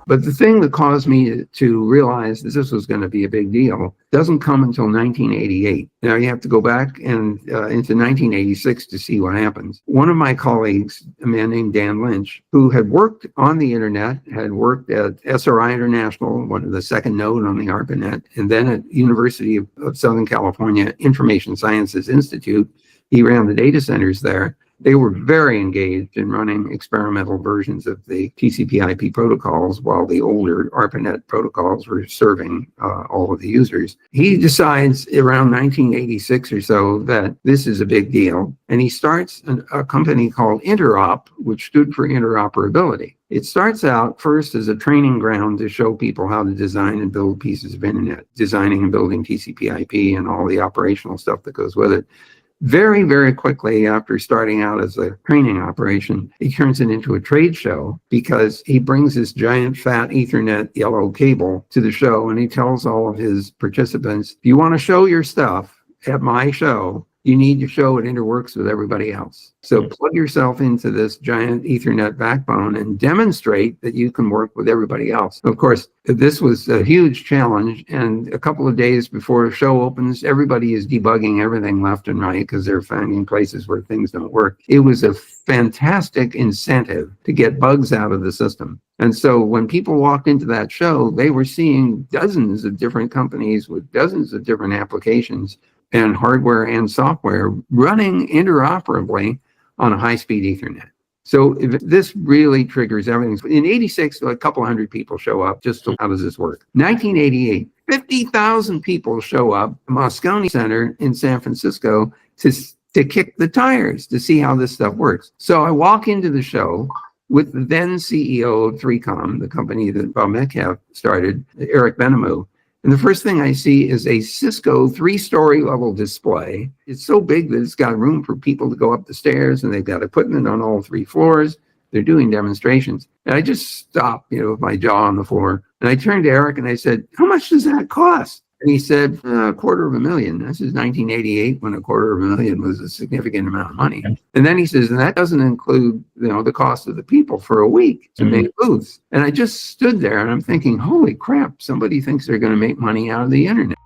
But the thing that caused me to realize that this was going to be a big deal doesn't come until 1988. Now you have to go back and into 1986 to see what happens. One of my colleagues, a man named Dan Lynch, who had worked on the internet, had worked at SRI International, one of the second node on the ARPANET, and then at University of Southern California Information Sciences Institute. He ran the data centers there. They were very engaged in running experimental versions of the TCP/IP protocols while the older ARPANET protocols were serving all of the users. He decides around 1986 or so that this is a big deal, and he starts a company called Interop, which stood for interoperability. It starts out first as a training ground to show people how to design and build pieces of internet, designing and building TCP/IP and all the operational stuff that goes with it. Very, very quickly after starting out as a training operation, he turns it into a trade show because he brings this giant fat Ethernet yellow cable to the show, and he tells all of his participants, if you want to show your stuff at my show, you need to show it interworks with everybody else. So plug yourself into this giant Ethernet backbone and demonstrate that you can work with everybody else. Of course, this was a huge challenge. And a couple of days before the show opens, everybody is debugging everything left and right because they're finding places where things don't work. It was a fantastic incentive to get bugs out of the system. And so when people walked into that show, they were seeing dozens of different companies with dozens of different applications and hardware and software running interoperably on a high-speed Ethernet. So if this really triggers everything. In 86, a couple hundred people show up. Just so how does this work? 1988, 50,000 people show up at Moscone Center in San Francisco to kick the tires to see how this stuff works. So I walk into the show with the then CEO of 3Com, the company that Bob Metcalf started, Eric Benamou. And the first thing I see is a Cisco 3-story level display. It's so big that it's got room for people to go up the stairs, and they've got equipment on all 3 floors. They're doing demonstrations. And I just stopped, with my jaw on the floor. And I turned to Eric and I said, how much does that cost? And he said, $250,000. This is 1988 when $250,000 was a significant amount of money. And then he says, and that doesn't include, the cost of the people for a week to make booths. And I just stood there and I'm thinking, holy crap, somebody thinks they're going to make money out of the internet.